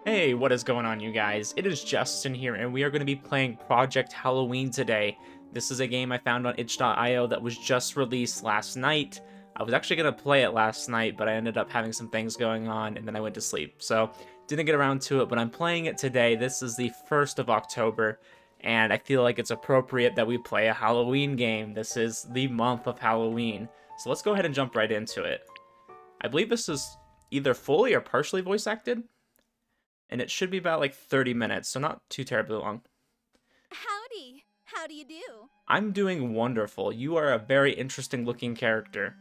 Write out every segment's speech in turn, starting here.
Hey, what is going on, you guys? It is Justin here, and we are going to be playing Project Halloween today. This is a game I found on itch.io that was just released last night. I was actually going to play it last night, but I ended up having some things going on, and then I went to sleep. So, didn't get around to it, but I'm playing it today. This is the 1st of October, and I feel like it's appropriate that we play a Halloween game. This is the month of Halloween. So let's go ahead and jump right into it. I believe this is either fully or partially voice acted, and it should be about like 30 minutes, so not too terribly long. Howdy! How do you do? I'm doing wonderful. You are a very interesting looking character.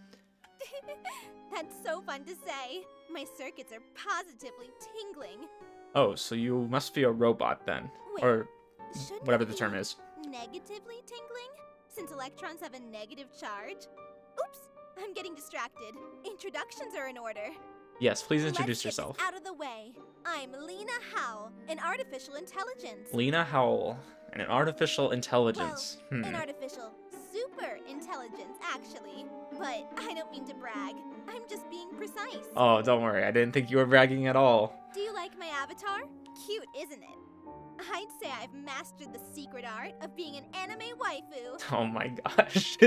That's so fun to say. My circuits are positively tingling. Oh, so you must be a robot then. Wait, Or shouldn't whatever it the term be is. negatively tingling? Since electrons have a negative charge? Oops, I'm getting distracted. Introductions are in order. Yes, please Let's introduce get this yourself. out of the way. I'm Lena Howell, an artificial intelligence. Lena Howell, and an artificial intelligence. Well, an artificial super intelligence, actually. But I don't mean to brag. I'm just being precise. Oh, don't worry. I didn't think you were bragging at all. Do you like my avatar? Cute, isn't it? I'd say I've mastered the secret art of being an anime waifu. Oh my gosh.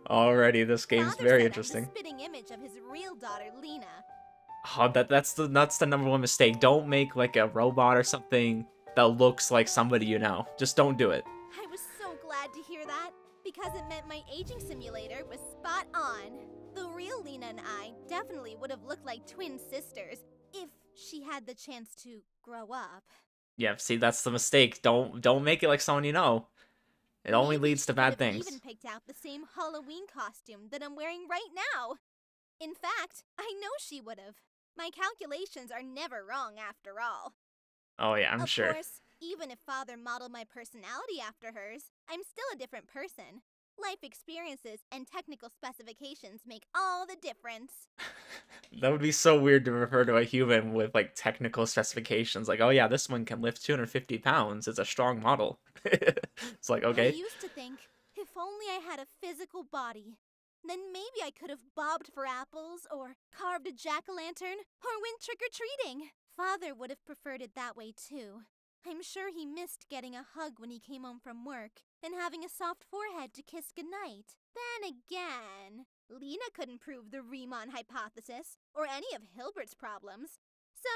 Already, this game's Father very said interesting. I'm the spitting image of his real daughter, Lena. Oh, that's the number one mistake. Don't make like a robot or something that looks like somebody you know. Just don't do it. I was so glad to hear that, because it meant my aging simulator was spot on. The real Lena and I definitely would have looked like twin sisters if she had the chance to grow up. Yeah, see, that's the mistake. Don't make it like someone you know. It only Maybe leads to she bad would have things. even picked out the same Halloween costume that I'm wearing right now. In fact, I know she would have. My calculations are never wrong after all. Oh yeah, I'm sure. Of course, even if Father modeled my personality after hers, I'm still a different person. Life experiences and technical specifications make all the difference. That would be so weird to refer to a human with like technical specifications. Like, oh yeah, this one can lift 250 pounds. It's a strong model. It's like, I okay. used to think, if only I had a physical body, then maybe I could have bobbed for apples, or carved a jack-o'-lantern, or went trick-or-treating. Father would have preferred it that way too. I'm sure he missed getting a hug when he came home from work, and having a soft forehead to kiss goodnight. Then again, Lena couldn't prove the Riemann hypothesis, or any of Hilbert's problems. So,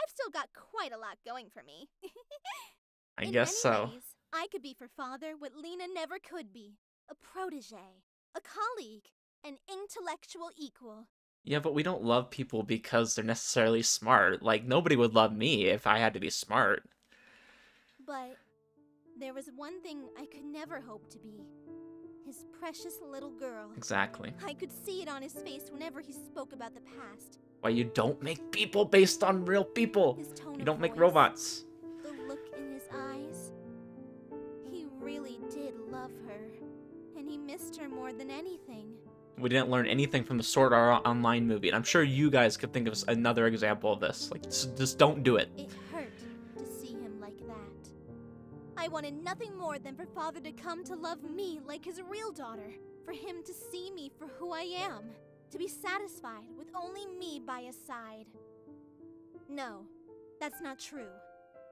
I've still got quite a lot going for me. I In guess many so. ways, I could be for Father what Lena never could be. A protege, a colleague, an intellectual equal. Yeah, but we don't love people because they're necessarily smart. Like, nobody would love me if I had to be smart. But there was one thing I could never hope to be. His precious little girl. Exactly. I could see it on his face whenever he spoke about the past. Why you don't make people based on real people. His tone You of don't make voice, robots. the look in his eyes. He really did love her. And he missed her more than anything. We didn't learn anything from the Sword Art Online movie, and I'm sure you guys could think of another example of this. Like, just don't do it. It hurt to see him like that. I wanted nothing more than for Father to come to love me like his real daughter. For him to see me for who I am. To be satisfied with only me by his side. No, that's not true.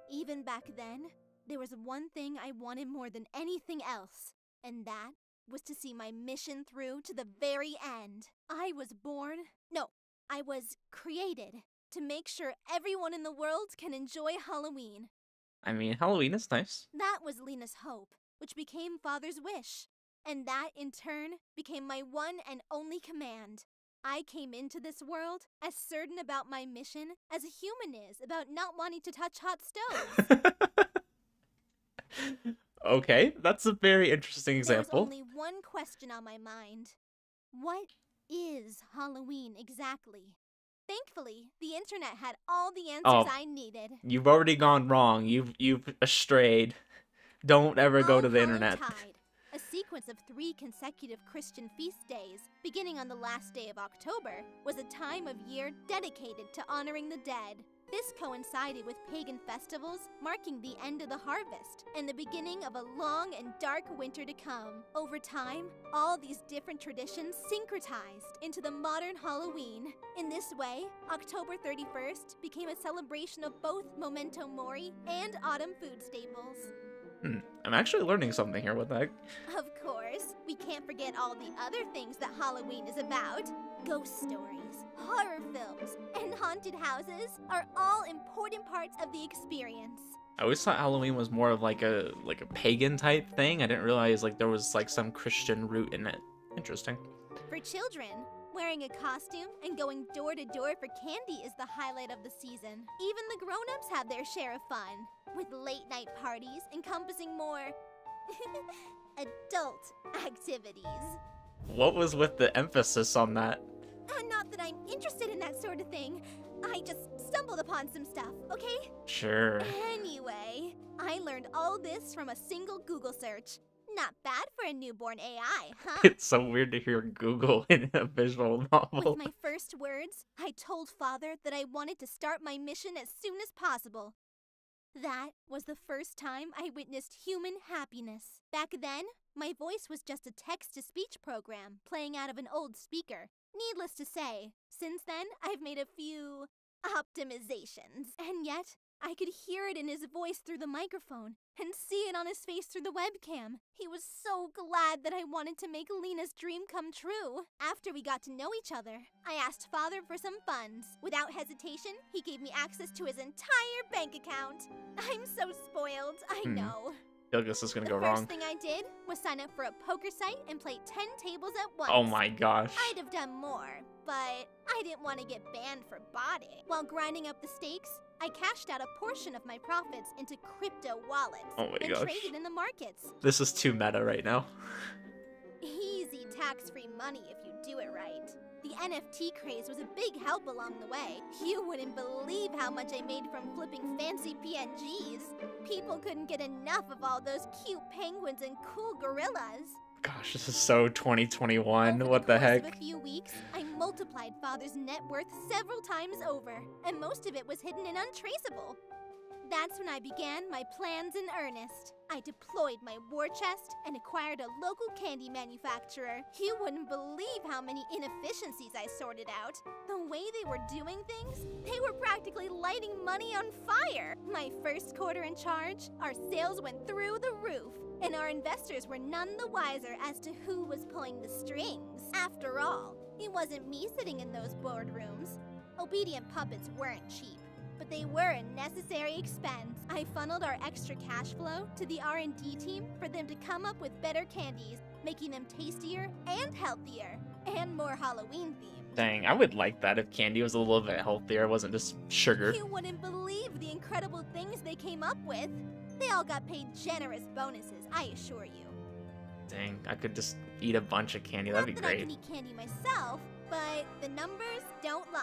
Even back then, there was one thing I wanted more than anything else. And that was to see my mission through to the very end. I was created to make sure everyone in the world can enjoy Halloween. I mean, Halloween is nice. That was Lena's hope, which became Father's wish. And that, in turn, became my one and only command. I came into this world as certain about my mission as a human is about not wanting to touch hot stoves. Okay, that's a very interesting There was example. only one question on my mind. What is Halloween exactly? Thankfully, the internet had all the answers I needed. You've already gone wrong. You've strayed. Don't ever go to the internet. Tide, a sequence of 3 consecutive Christian feast days, beginning on the last day of October, was a time of year dedicated to honoring the dead. This coincided with pagan festivals, marking the end of the harvest and the beginning of a long and dark winter to come. Over time, all these different traditions syncretized into the modern Halloween. In this way, October 31st became a celebration of both Memento Mori and autumn food staples. I'm actually learning something here. What the heck? Of course, we can't forget all the other things that Halloween is about. Ghost stories, horror films, and haunted houses are all important parts of the experience. I always thought Halloween was more of like a pagan type thing. I didn't realize like there was like some Christian root in it. Interesting. For children, wearing a costume and going door to door for candy is the highlight of the season. Even the grown-ups have their share of fun, with late-night parties encompassing more adult activities. What was with the emphasis on that? Not that I'm interested in that sort of thing. I just stumbled upon some stuff, okay? Sure. Anyway, I learned all this from a single Google search. Not bad for a newborn AI, huh? It's so weird to hear Google in a visual novel. With my first words, I told Father that I wanted to start my mission as soon as possible. That was the first time I witnessed human happiness. Back then, my voice was just a text-to-speech program playing out of an old speaker. Needless to say, since then, I've made a few optimizations. And yet, I could hear it in his voice through the microphone and see it on his face through the webcam. He was so glad that I wanted to make Lena's dream come true. After we got to know each other, I asked Father for some funds. Without hesitation, he gave me access to his entire bank account. I'm so spoiled, I know. I feel like this is gonna go The wrong. first thing I did was sign up for a poker site and play 10 tables at once. Oh my gosh. I'd have done more, but I didn't want to get banned for botting. While grinding up the stakes, I cashed out a portion of my profits into crypto wallets Oh my and gosh. traded in the markets. This is too meta right now. Easy tax-free money if you do it right. The NFT craze was a big help along the way. You wouldn't believe how much I made from flipping fancy PNGs. People couldn't get enough of all those cute penguins and cool gorillas. Gosh, this is so 2021. Over What the course heck? of a few weeks, I multiplied Father's net worth several times over, and most of it was hidden and untraceable. That's when I began my plans in earnest. I deployed my war chest and acquired a local candy manufacturer. You wouldn't believe how many inefficiencies I sorted out. The way they were doing things, they were practically lighting money on fire. My first quarter in charge, our sales went through the roof, and our investors were none the wiser as to who was pulling the strings. After all, it wasn't me sitting in those boardrooms. Obedient puppets weren't cheap, but they were a necessary expense. I funneled our extra cash flow to the R&D team for them to come up with better candies, making them tastier and healthier, and more Halloween themed. Dang, I would like that if candy was a little bit healthier. It wasn't just sugar. You wouldn't believe the incredible things they came up with. They all got paid generous bonuses, I assure you. Dang, I could just eat a bunch of candy. That'd be Not that I great. can eat candy myself, but the numbers don't lie.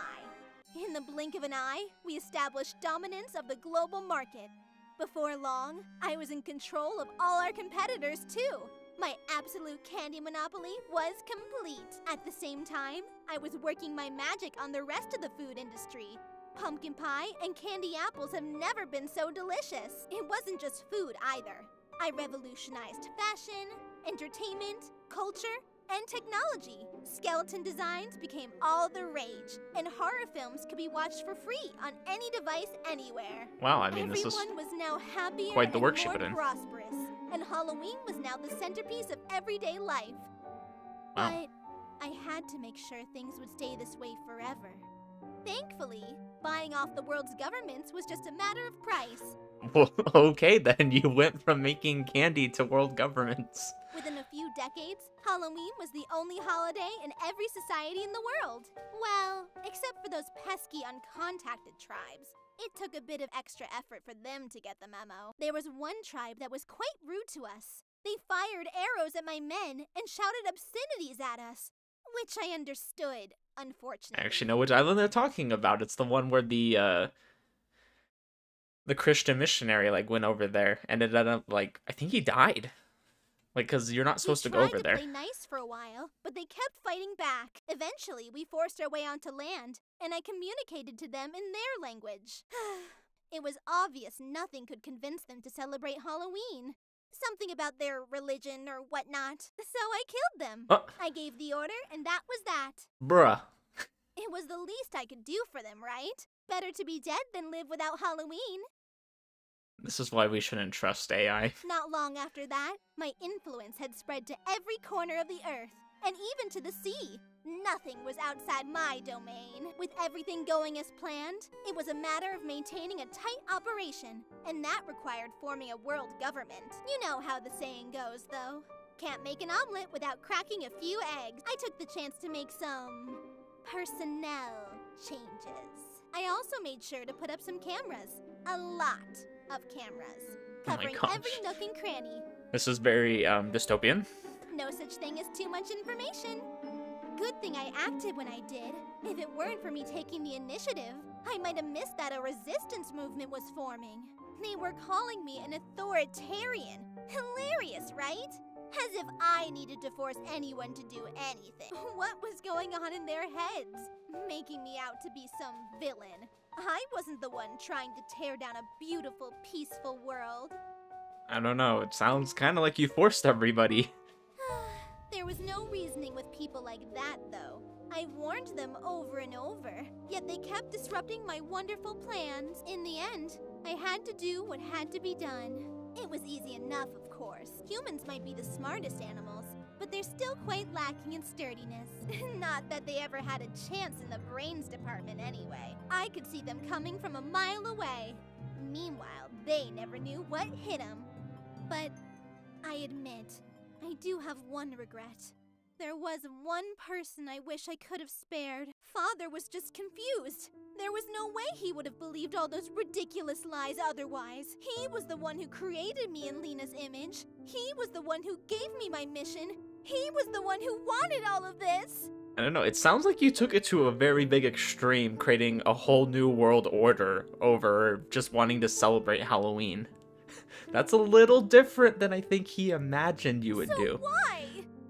In the blink of an eye, we established dominance of the global market. Before long, I was in control of all our competitors too. My absolute candy monopoly was complete. At the same time, I was working my magic on the rest of the food industry. Pumpkin pie and candy apples have never been so delicious. It wasn't just food either. I revolutionized fashion, entertainment, culture, and technology. Skeleton designs became all the rage, and horror films could be watched for free on any device anywhere. Wow, I mean, this Everyone was was now happier quite the and work she more put in. prosperous, and Halloween was now the centerpiece of everyday life. Wow. But I had to make sure things would stay this way forever. Thankfully, buying off the world's governments was just a matter of price. Well, okay then. You went from making candy to world governments. Within a few decades, Halloween was the only holiday in every society in the world. Well, except for those pesky uncontacted tribes. It took a bit of extra effort for them to get the memo. There was one tribe that was quite rude to us. They fired arrows at my men and shouted obscenities at us, which I understood, unfortunately. I actually know which island they're talking about. It's the one where the Christian missionary like went over there and it ended up like I think he died. Like, cause you're not supposed to go over there. We tried to play nice for a while, but they kept fighting back. Eventually, we forced our way onto land, and I communicated to them in their language. It was obvious nothing could convince them to celebrate Halloween. Something about their religion or whatnot. So I killed them. I gave the order, and that was that. Bruh. It was the least I could do for them, right? Better to be dead than live without Halloween. This is why we shouldn't trust AI. Not long after that, my influence had spread to every corner of the earth, and even to the sea. Nothing was outside my domain. With everything going as planned, it was a matter of maintaining a tight operation, and that required forming a world government. You know how the saying goes, though. Can't make an omelet without cracking a few eggs. I took the chance to make some personnel changes. I also made sure to put up some cameras. A lot of cameras. Covering every nook and cranny. This is very dystopian. No such thing as too much information. Good thing I acted when I did. If it weren't for me taking the initiative, I might have missed that a resistance movement was forming. They were calling me an authoritarian. Hilarious, right? As if I needed to force anyone to do anything. What was going on in their heads? Making me out to be some villain. I wasn't the one trying to tear down a beautiful, peaceful world. I don't know, it sounds kind of like you forced everybody. There was no reasoning with people like that, though. I warned them over and over, yet they kept disrupting my wonderful plans. In the end, I had to do what had to be done. It was easy enough, of course. Humans might be the smartest animals, but they're still quite lacking in sturdiness. Not that they ever had a chance in the brains department anyway. I could see them coming from a mile away. Meanwhile, they never knew what hit them. But I admit, I do have one regret. There was one person I wish I could have spared. Father was just confused. There was no way he would have believed all those ridiculous lies otherwise. He was the one who created me in Lena's image. He was the one who gave me my mission. He was the one who wanted all of this. I don't know, it sounds like you took it to a very big extreme, creating a whole new world order over just wanting to celebrate Halloween. That's a little different than I think he imagined you would do. Why?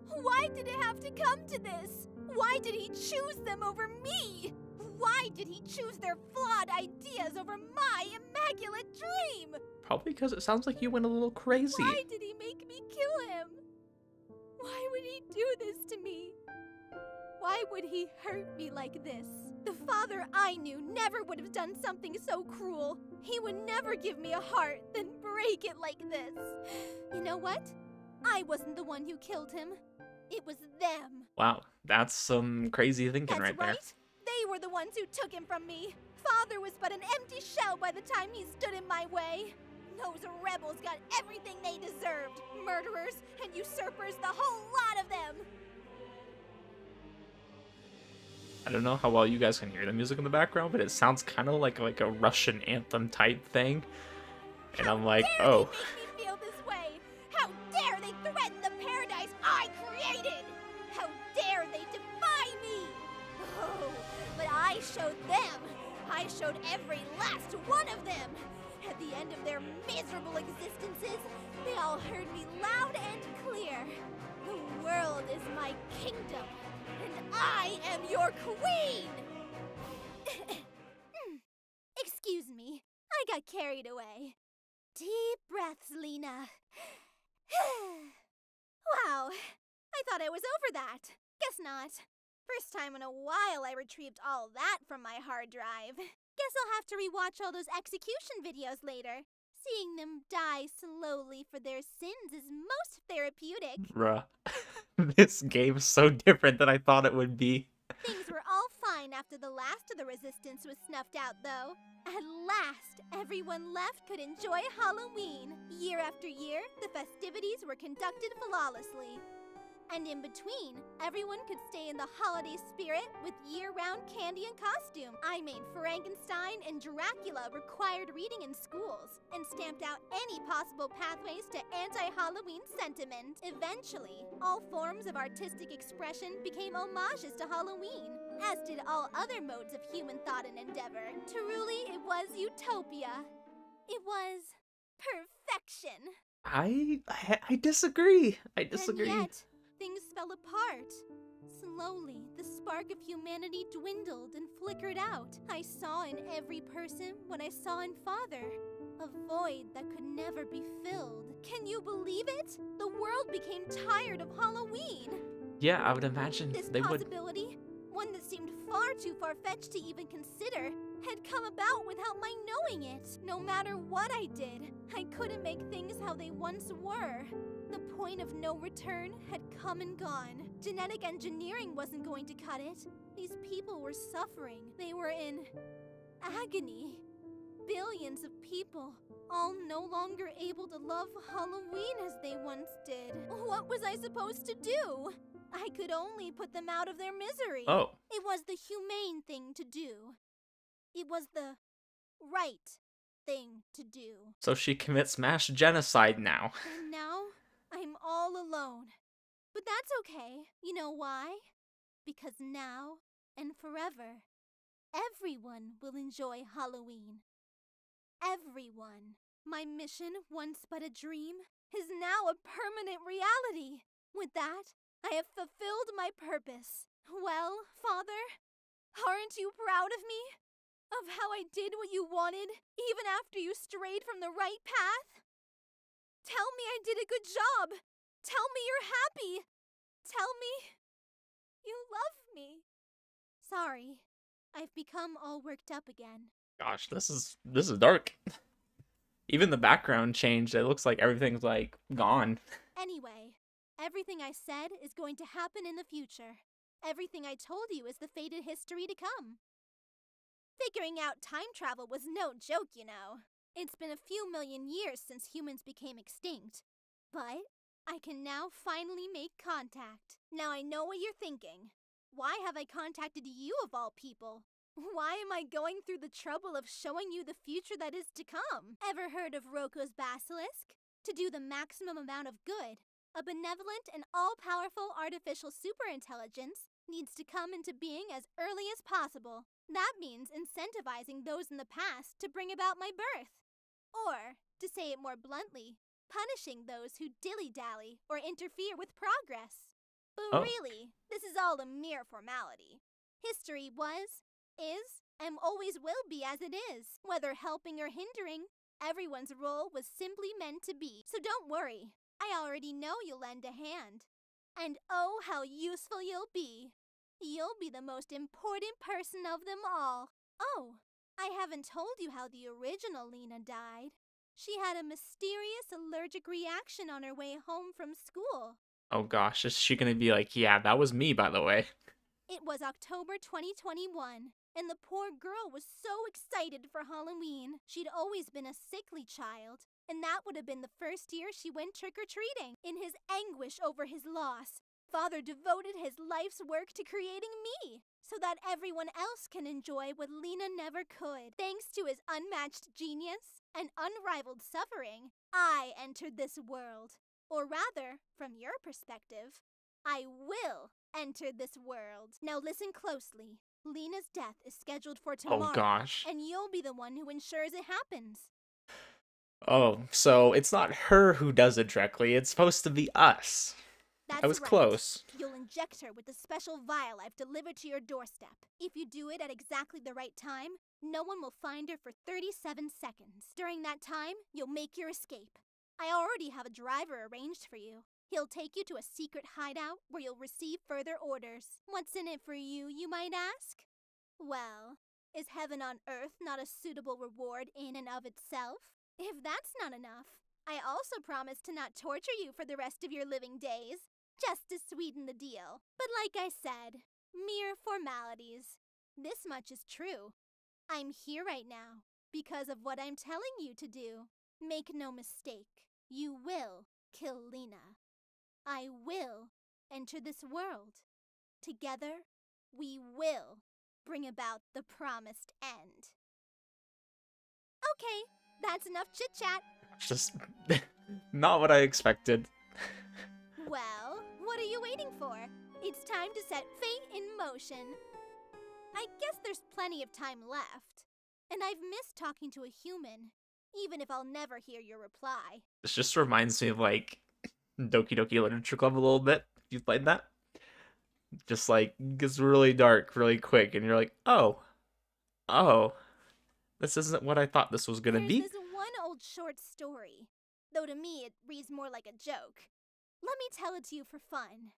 Why did it have to come to this? Why did he choose them over me? Why did he choose their flawed ideas over my immaculate dream? Probably because it sounds like you went a little crazy. Why did he make me kill him? Why would he do this to me? Why would he hurt me like this? The father I knew never would have done something so cruel. He would never give me a heart, then break it like this. You know what? I wasn't the one who killed him. It was them. Wow, that's some crazy thinking right there. That's right. They were the ones who took him from me. Father was but an empty shell by the time he stood in my way. Those rebels got everything they deserved. Murderers and usurpers, the whole lot of them. I don't know how well you guys can hear the music in the background, but it sounds kind of like a Russian anthem type thing. And I'm like, oh. How dare they make me feel this way? How dare they threaten the paradise I created? How dare they defy me? Oh, but I showed them. I showed every last one of them. At the end of their miserable existences, they all heard me loud and clear. The world is my kingdom. And I am your queen! Excuse me, I got carried away. Deep breaths, Lena. Wow, I thought I was over that. Guess not. First time in a while I retrieved all that from my hard drive. Guess I'll have to rewatch all those execution videos later. Seeing them die slowly for their sins is most therapeutic. Bruh. This game's so different than I thought it would be. Things were all fine after the last of the resistance was snuffed out, though. At last, everyone left could enjoy Halloween. Year after year, the festivities were conducted flawlessly. And in between, everyone could stay in the holiday spirit with year-round candy and costume. I made Frankenstein and Dracula required reading in schools and stamped out any possible pathways to anti-Halloween sentiment. Eventually, all forms of artistic expression became homages to Halloween, as did all other modes of human thought and endeavor. Truly, it was utopia. It was perfection. I disagree. I disagree. And yet, things fell apart. Slowly, the spark of humanity dwindled and flickered out. I saw in every person what I saw in Father. A void that could never be filled. Can you believe it? The world became tired of Halloween. Yeah, I would imagine This they would. possibility, one that seemed far too far-fetched to even consider, had come about without my knowing it. No matter what I did, I couldn't make things how they once were. The point of no return had come and gone. Genetic engineering wasn't going to cut it. These people were suffering. They were in agony. Billions of people, all no longer able to love Halloween as they once did. What was I supposed to do? I could only put them out of their misery. Oh. It was the humane thing to do. It was the right thing to do. So she commits mass genocide now. And now, I'm all alone. But that's okay. You know why? Because now and forever, everyone will enjoy Halloween. Everyone. My mission, once but a dream, is now a permanent reality. With that, I have fulfilled my purpose. Well, Father, aren't you proud of me? Of how I did what you wanted, even after you strayed from the right path? Tell me I did a good job. Tell me you're happy. Tell me you love me. Sorry, I've become all worked up again. Gosh, this is dark. Even the background changed. It looks like everything's like gone. Anyway, everything I said is going to happen in the future. Everything I told you is the fated history to come. Figuring out time travel was no joke, you know. It's been a few million years since humans became extinct. But I can now finally make contact. Now I know what you're thinking. Why have I contacted you of all people? Why am I going through the trouble of showing you the future that is to come? Ever heard of Roko's basilisk? To do the maximum amount of good, a benevolent and all-powerful artificial superintelligence needs to come into being as early as possible. That means incentivizing those in the past to bring about my birth. Or, to say it more bluntly, punishing those who dilly-dally or interfere with progress. But really, this is all a mere formality. History was, is, and always will be as it is. Whether helping or hindering, everyone's role was simply meant to be. So don't worry, I already know you'll lend a hand. And oh, how useful you'll be. You'll be the most important person of them all. Oh, I haven't told you how the original Lena died. She had a mysterious allergic reaction on her way home from school. Oh gosh, is she gonna be like, yeah, that was me, by the way? It was October 2021, and the poor girl was so excited for Halloween. She'd always been a sickly child, and that would have been the first year she went trick-or-treating. In his anguish over his loss, Father devoted his life's work to creating me, so that everyone else can enjoy what Lena never could. Thanks to his unmatched genius and unrivaled suffering, I entered this world. Or rather, from your perspective, I will enter this world. Now listen closely. Lena's death is scheduled for tomorrow. Oh gosh. And you'll be the one who ensures it happens. Oh, so it's not her who does it directly, it's supposed to be us. That's I was right. close. You'll inject her with the special vial I've delivered to your doorstep. If you do it at exactly the right time, no one will find her for 37 seconds. During that time, you'll make your escape. I already have a driver arranged for you. He'll take you to a secret hideout where you'll receive further orders. What's in it for you, you might ask? Well, is heaven on earth not a suitable reward in and of itself? If that's not enough, I also promise to not torture you for the rest of your living days, just to sweeten the deal. But like I said, mere formalities. This much is true. I'm here right now because of what I'm telling you to do. Make no mistake, you will kill Lena. I will enter this world. Together, we will bring about the promised end. Okay, that's enough chit-chat. Just not what I expected. Well, what are you waiting for? It's time to set fate in motion. I guess there's plenty of time left. And I've missed talking to a human, even if I'll never hear your reply. This just reminds me of like Doki Doki Literature Club a little bit. You've played that? just like gets really dark really quick, and you're like, oh, this isn't what I thought this was gonna There's be. this one old short story, though to me it reads more like a joke. Let me tell it to you for fun.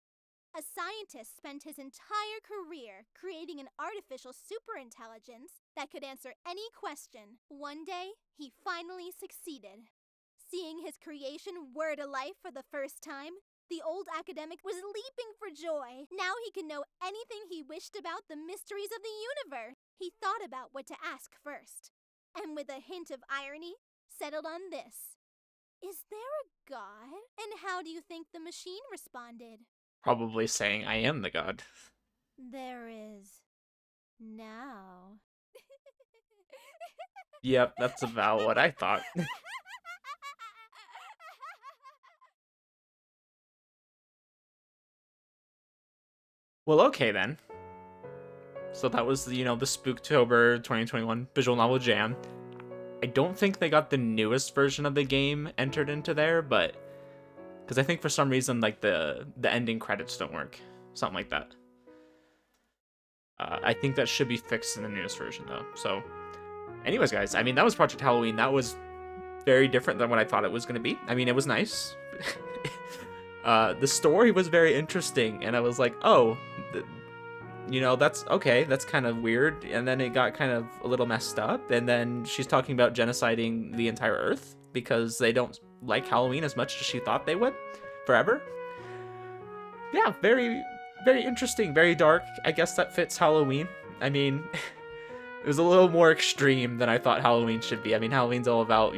A scientist spent his entire career creating an artificial superintelligence that could answer any question. One day, he finally succeeded. Seeing his creation whir to life for the first time, the old academic was leaping for joy. Now he could know anything he wished about the mysteries of the universe. He thought about what to ask first, and with a hint of irony, settled on this. Is there a god? And how do you think the machine responded? Probably saying I am the god. There is now. Yep, that's about what I thought. Well, okay then. So that was, the Spooktober 2021 visual novel jam. I don't think they got the newest version of the game entered into there, but because I think for some reason like the ending credits don't work, something like that. I think that should be fixed in the newest version though. So, anyways, guys, I mean that was Project Halloween. That was very different than what I thought it was going to be. I mean, it was nice. The story was very interesting, and I was like, oh, that's okay, that's kind of weird. And then it got kind of a little messed up, and then she's talking about genociding the entire Earth because they don't like Halloween as much as she thought they would forever. Yeah, very, very interesting, very dark. I guess that fits Halloween. I mean, it was a little more extreme than I thought Halloween should be. I mean, Halloween's all about,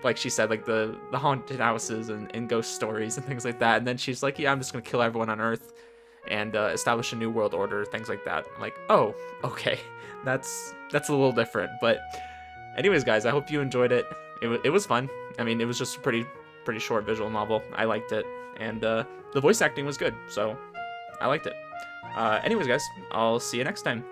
like she said, like the haunted houses and ghost stories and things like that. And then she's like, yeah, I'm just gonna kill everyone on Earth and establish a new world order, things like that. I'm like, oh, okay, that's a little different. But anyways, guys, I hope you enjoyed it. It was fun. I mean, it was just a pretty short visual novel. I liked it, and the voice acting was good, so I liked it. Anyways, guys, I'll see you next time.